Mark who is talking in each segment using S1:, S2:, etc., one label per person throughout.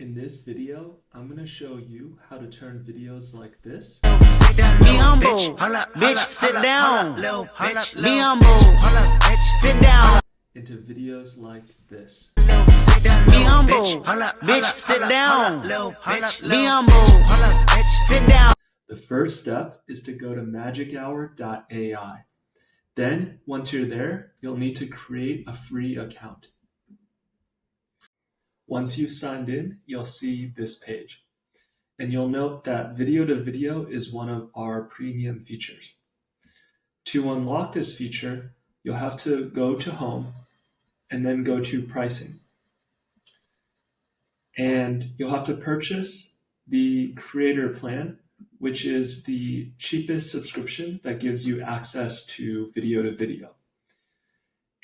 S1: In this video, I'm going to show you how to turn videos like this
S2: Be humble, bitch, sit down. Be humble, sit down.
S1: into videos like this.
S2: Be humble, bitch, sit down. Be humble, sit down.
S1: The first step is to go to magichour.ai. Then, once you're there, you'll need to create a free account. Once you've signed in, you'll see this page. And you'll note that video to video is one of our premium features. To unlock this feature, you'll have to go to Home and then go to Pricing. And you'll have to purchase the Creator Plan, which is the cheapest subscription that gives you access to video.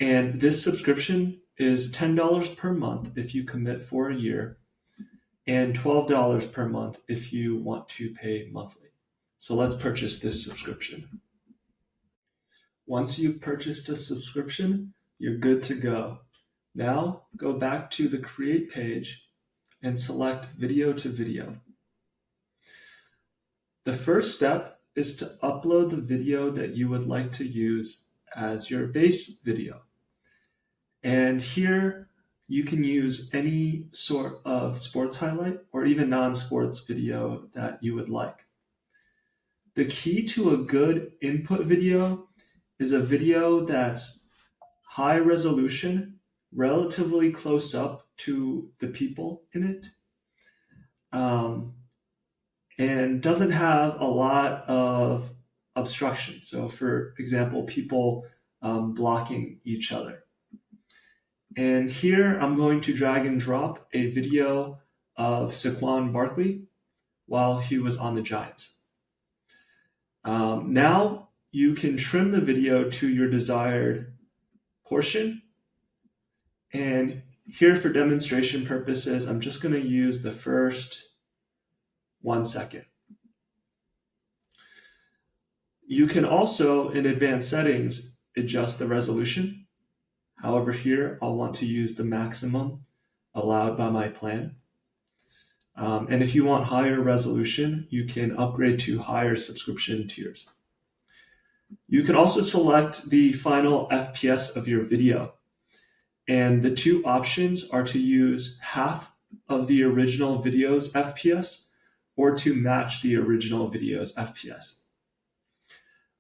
S1: And this subscription is $10 per month if you commit for a year, and $12 per month if you want to pay monthly. So let's purchase this subscription. Once you've purchased a subscription, you're good to go. Now go back to the Create page and select Video to Video. The first step is to upload the video that you would like to use as your base video. And here you can use any sort of sports highlight or even non-sports video that you would like. The key to a good input video is a video that's high resolution, relatively close up to the people in it, and doesn't have a lot of obstruction. So for example, people blocking each other. And here I'm going to drag and drop a video of Saquon Barkley while he was on the Giants. Now you can trim the video to your desired portion. And here for demonstration purposes, I'm just going to use the first 1 second. You can also, in advanced settings, adjust the resolution. However, here I'll want to use the maximum allowed by my plan. And if you want higher resolution, you can upgrade to higher subscription tiers. You can also select the final FPS of your video. And the two options are to use half of the original video's FPS or to match the original video's FPS.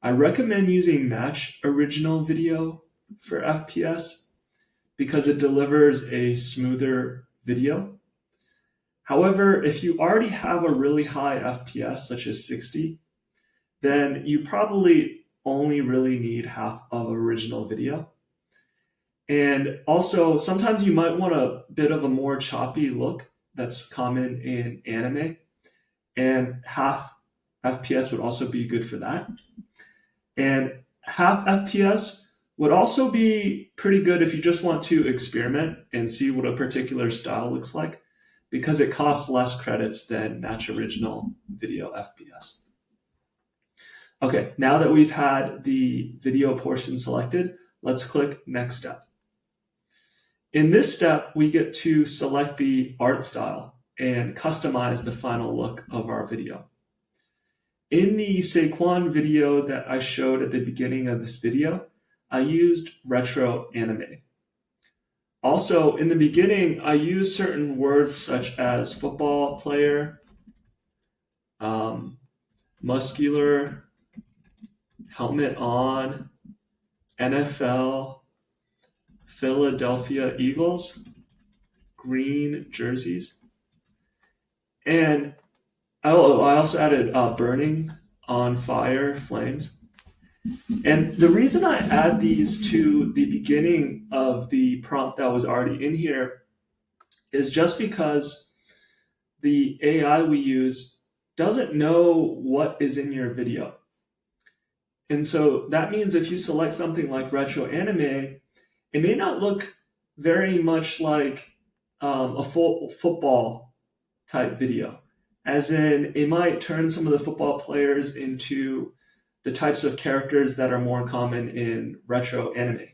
S1: I recommend using match original video for FPS because it delivers a smoother video. However, if you already have a really high FPS, such as 60, then you probably only really need half of original video. And also, sometimes you might want a bit of a more choppy look that's common in anime, and half FPS would also be good for that. And half FPS would also be pretty good if you just want to experiment and see what a particular style looks like, because it costs less credits than match original video FPS. Okay, now that we've had the video portion selected, let's click Next Step. In this step, we get to select the art style and customize the final look of our video. In the Saquon video that I showed at the beginning of this video, I used retro anime. Also, in the beginning, I used certain words such as football player, muscular, helmet on, NFL, Philadelphia Eagles, green jerseys. And I also added burning, on fire, flames. And the reason I add these to the beginning of the prompt that was already in here is just because the AI we use doesn't know what is in your video. And so that means if you select something like retro anime, it may not look very much like a full football type video. As in, it might turn some of the football players into the types of characters that are more common in retro anime.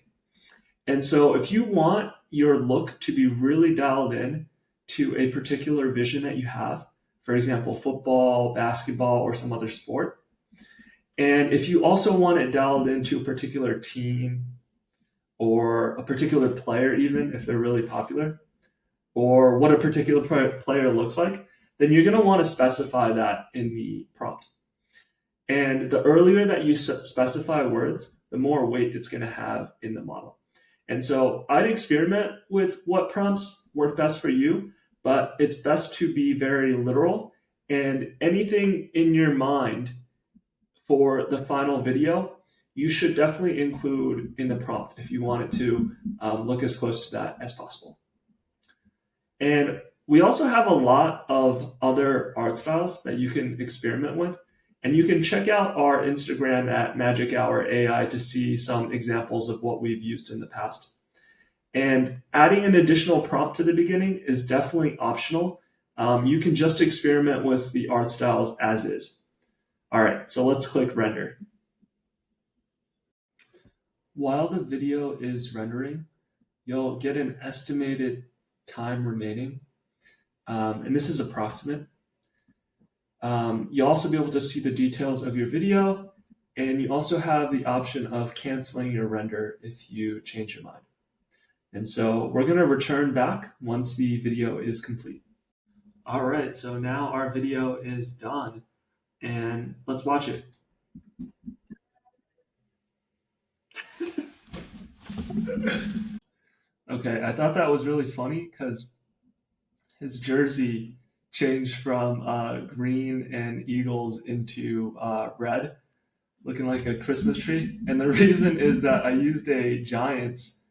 S1: And so if you want your look to be really dialed in to a particular vision that you have, for example, football, basketball, or some other sport. And if you also want it dialed into a particular team or a particular player, even if they're really popular, or what a particular player looks like, then you're going to want to specify that in the prompt. And the earlier that you specify words, the more weight it's going to have in the model. And so I'd experiment with what prompts work best for you, but it's best to be very literal, and anything in your mind for the final video, you should definitely include in the prompt if you want it to look as close to that as possible. And we also have a lot of other art styles that you can experiment with. And you can check out our Instagram at Magic Hour AI to see some examples of what we've used in the past. And adding an additional prompt to the beginning is definitely optional. You can just experiment with the art styles as is. All right, so let's click render. While the video is rendering, you'll get an estimated time remaining. And this is approximate. You'll also be able to see the details of your video, and you also have the option of canceling your render if you change your mind. And so we're going to return back once the video is complete. All right, so now our video is done, and let's watch it. Okay, I thought that was really funny because his jersey changed from green and eagles into red, looking like a Christmas tree. And the reason is that I used a Giants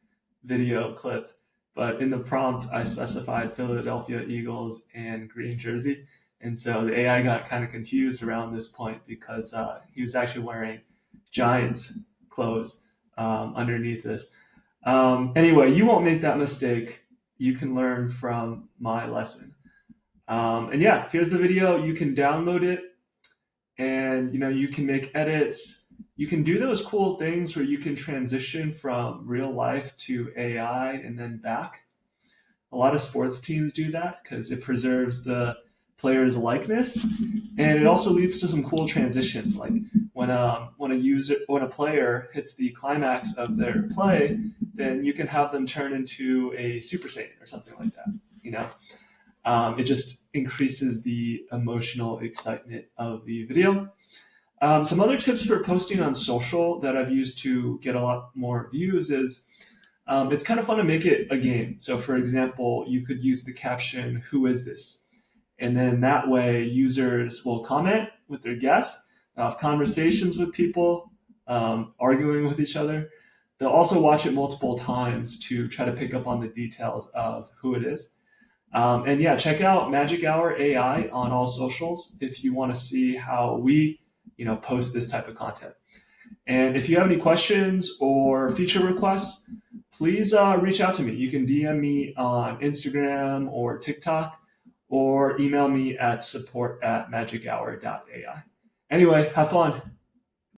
S1: video clip, but in the prompt I specified Philadelphia Eagles and green jersey. And so the AI got kind of confused around this point because he was actually wearing Giants clothes underneath this. Anyway, you won't make that mistake. You can learn from my lesson. And yeah, here's the video. You can download it, and you can make edits. You can do those cool things where you can transition from real life to AI and then back. A lot of sports teams do that because it preserves the player's likeness, and it also leads to some cool transitions. Like when a player hits the climax of their play, then you can have them turn into a Super Saiyan or something like that. It just increases the emotional excitement of the video. Some other tips for posting on social that I've used to get a lot more views is it's kind of fun to make it a game. So for example, you could use the caption, "Who is this?" And then that way users will comment with their guess, have conversations with people, arguing with each other. They'll also watch it multiple times to try to pick up on the details of who it is. And yeah, check out Magic Hour AI on all socials if you want to see how we post this type of content. And if you have any questions or feature requests, please reach out to me. You can DM me on Instagram or TikTok, or email me at support@magichour.ai. Anyway, have fun.